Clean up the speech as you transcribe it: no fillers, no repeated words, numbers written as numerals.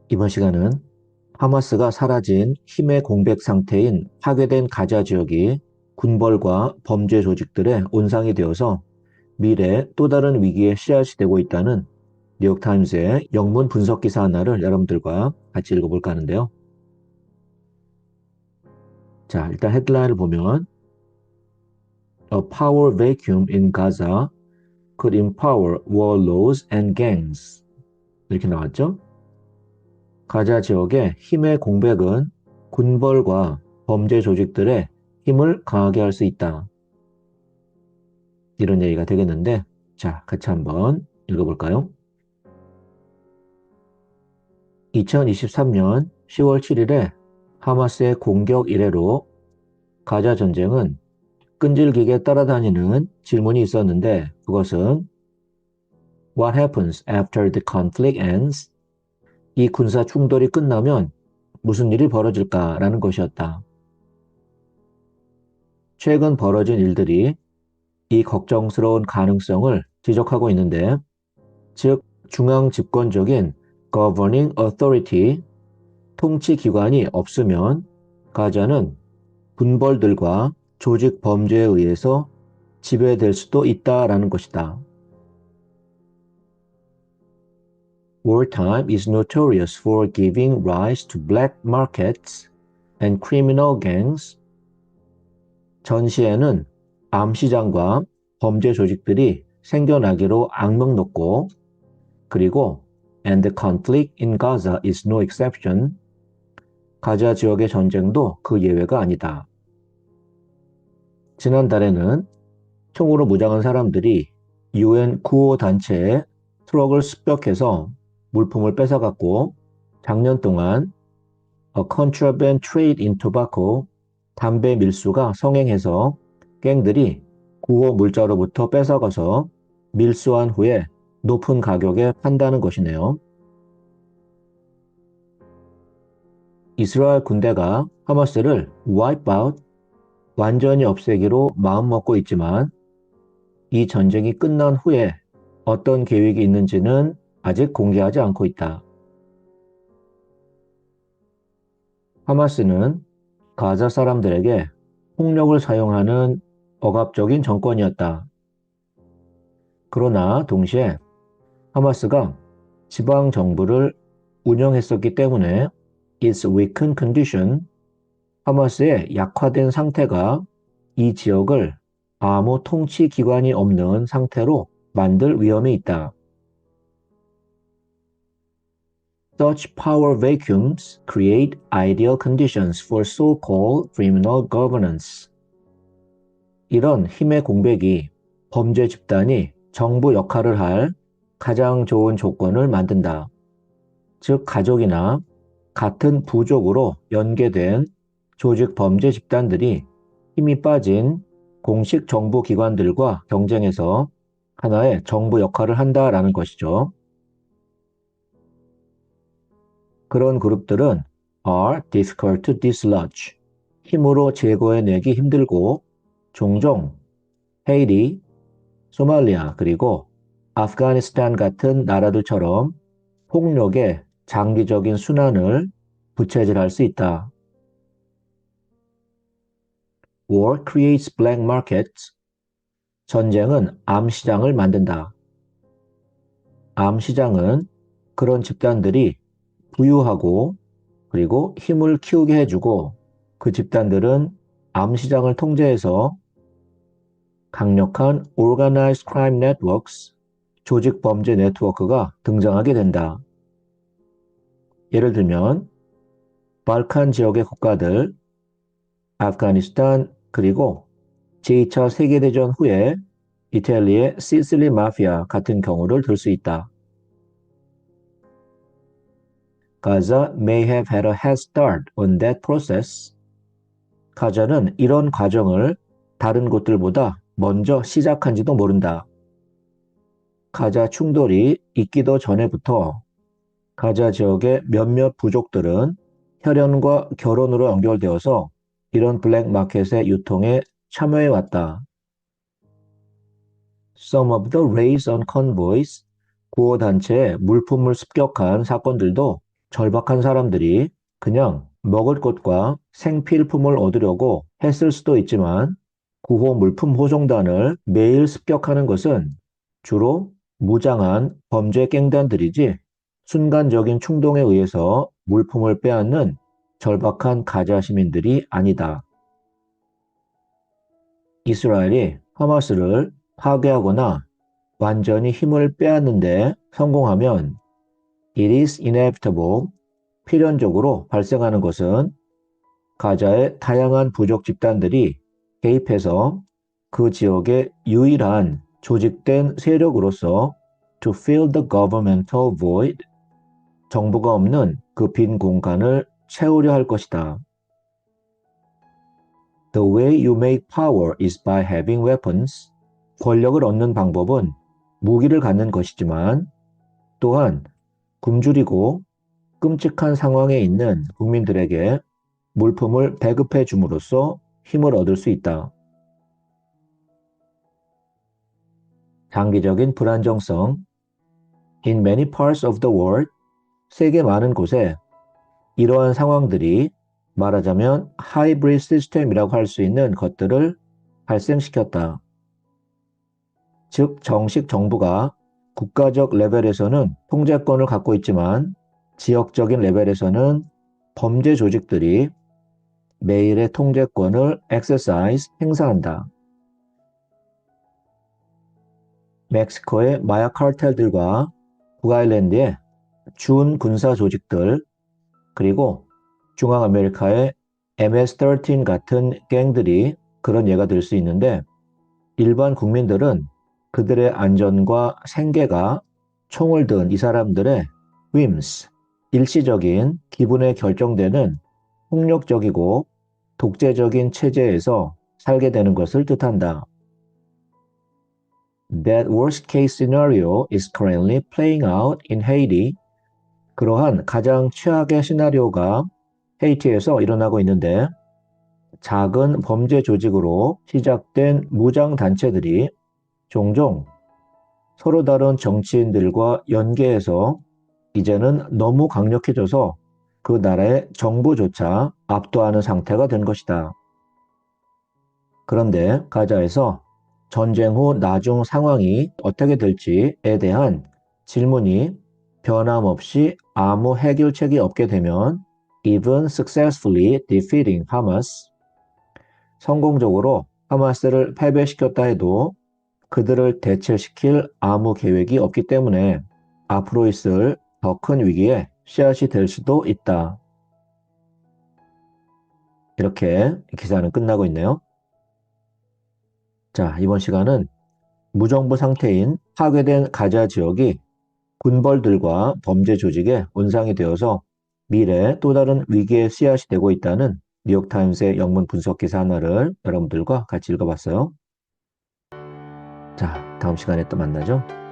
이번 시간은 하마스가 사라진 힘의 공백 상태인 파괴된 가자 지역이 군벌과 범죄 조직들의 온상이 되어서 미래 또 다른 위기에 씨앗이 되고 있다는 뉴욕타임스의 영문 분석 기사 하나를 여러분들과 같이 읽어볼까 하는데요. 자, 일단 헤드라인을 보면 A power vacuum in Gaza could empower warlords and gangs 이렇게 나왔죠. 가자 지역의 힘의 공백은 군벌과 범죄 조직들의 힘을 강하게 할 수 있다. 이런 얘기가 되겠는데, 자, 같이 한번 읽어볼까요? 2023년 10월 7일에 하마스의 공격 이래로 가자 전쟁은 끈질기게 따라다니는 질문이 있었는데, 그것은 What happens after the conflict ends? 이 군사 충돌이 끝나면 무슨 일이 벌어질까라는 것이었다. 최근 벌어진 일들이 이 걱정스러운 가능성을 지적하고 있는데, 즉 중앙 집권적인 governing authority, 통치 기관이 없으면 가자는 군벌들과 조직 범죄에 의해서 지배될 수도 있다라는 것이다. Wartime is notorious for giving rise to black markets and criminal gangs. 전시에는 암시장과 범죄 조직들이 생겨나기로 악명 높고, 그리고 and the conflict in Gaza is no exception. 가자 지역의 전쟁도 그 예외가 아니다. 지난달에는 총으로 무장한 사람들이 UN 구호 단체의 트럭을 습격해서 물품을 뺏어갔고, 작년 동안 A contraband trade in tobacco, 담배 밀수가 성행해서 갱들이 구호 물자로부터 뺏어가서 밀수한 후에 높은 가격에 판다는 것이네요. 이스라엘 군대가 하마스를 wipe out, 완전히 없애기로 마음먹고 있지만 이 전쟁이 끝난 후에 어떤 계획이 있는지는 아직 공개하지 않고 있다. 하마스는 가자 사람들에게 폭력을 사용하는 억압적인 정권이었다. 그러나 동시에 하마스가 지방 정부를 운영했었기 때문에 its weakened condition, 하마스의 약화된 상태가 이 지역을 아무 통치 기관이 없는 상태로 만들 위험이 있다. Such power vacuums create ideal conditions for so-called criminal governance. 이런 힘의 공백이 범죄 집단이 정부 역할을 할 가장 좋은 조건을 만든다. 즉, 가족이나 같은 부족으로 연계된 조직 범죄 집단들이 힘이 빠진 공식 정부 기관들과 경쟁해서 하나의 정부 역할을 한다라는 것이죠. 그런 그룹들은 are difficult to dislodge, 힘으로 제거해내기 힘들고 종종 헤이티, 소말리아 그리고 아프가니스탄 같은 나라들처럼 폭력의 장기적인 순환을 부채질할 수 있다. War creates black markets. 전쟁은 암시장을 만든다. 암시장은 그런 집단들이 부유하고 그리고 힘을 키우게 해주고, 그 집단들은 암시장을 통제해서 강력한 organized crime networks, 조직 범죄 네트워크가 등장하게 된다. 예를 들면 발칸 지역의 국가들, 아프가니스탄 그리고 제2차 세계대전 후에 이탈리아의 시실리 마피아 같은 경우를 들 수 있다. Gaza may have had a head start on that process. 가자는 이런 과정을 다른 곳들보다 먼저 시작한지도 모른다. 가자 충돌이 있기도 전에부터 가자 지역의 몇몇 부족들은 혈연과 결혼으로 연결되어서 이런 블랙마켓의 유통에 참여해왔다. Some of the raids on convoys, 구호단체에 물품을 습격한 사건들도 절박한 사람들이 그냥 먹을 것과 생필품을 얻으려고 했을 수도 있지만 구호 물품 호종단을 매일 습격하는 것은 주로 무장한 범죄 갱단들이지 순간적인 충동에 의해서 물품을 빼앗는 절박한 가자 시민들이 아니다. 이스라엘이 하마스를 파괴하거나 완전히 힘을 빼앗는데 성공하면 it is inevitable, 필연적으로 발생하는 것은 가자의 다양한 부족 집단들이 개입해서 그 지역의 유일한 조직된 세력으로서 to fill the governmental void, 정부가 없는 그 빈 공간을 채우려 할 것이다. The way you make power is by having weapons. 권력을 얻는 방법은 무기를 갖는 것이지만 또한 굶주리고 끔찍한 상황에 있는 국민들에게 물품을 배급해 줌으로써 힘을 얻을 수 있다. 장기적인 불안정성. In many parts of the world, 세계 많은 곳에 이러한 상황들이 말하자면 하이브리드 시스템이라고 할 수 있는 것들을 발생시켰다. 즉 정식 정부가 국가적 레벨에서는 통제권을 갖고 있지만 지역적인 레벨에서는 범죄 조직들이 매일의 통제권을 행사한다. 멕시코의 마약 카르텔들과 북아일랜드의 준 군사 조직들, 그리고 중앙아메리카의 MS-13 같은 갱들이 그런 예가 될 수 있는데 일반 국민들은 그들의 안전과 생계가 총을 든 이 사람들의 whims, 일시적인 기분에 결정되는 폭력적이고 독재적인 체제에서 살게 되는 것을 뜻한다. That worst case scenario is currently playing out in Haiti. 그러한 가장 최악의 시나리오가 헤이티에서 일어나고 있는데 작은 범죄 조직으로 시작된 무장 단체들이 종종 서로 다른 정치인들과 연계해서 이제는 너무 강력해져서 그 나라의 정부조차 압도하는 상태가 된 것이다. 그런데 가자에서 전쟁 후 나중 상황이 어떻게 될지에 대한 질문이 변함없이 아무 해결책이 없게 되면 even successfully defeating Hamas, 성공적으로 하마스를 패배시켰다 해도 그들을 대체시킬 아무 계획이 없기 때문에 앞으로 있을 더 큰 위기에 씨앗이 될 수도 있다. 이렇게 기사는 끝나고 있네요. 자, 이번 시간은 무정부 상태인 파괴된 가자 지역이 군벌들과 범죄 조직의 온상이 되어서 미래에 또 다른 위기의 씨앗이 되고 있다는 뉴욕타임스의 영문 분석 기사 하나를 여러분들과 같이 읽어봤어요. 자, 다음 시간에 또 만나죠.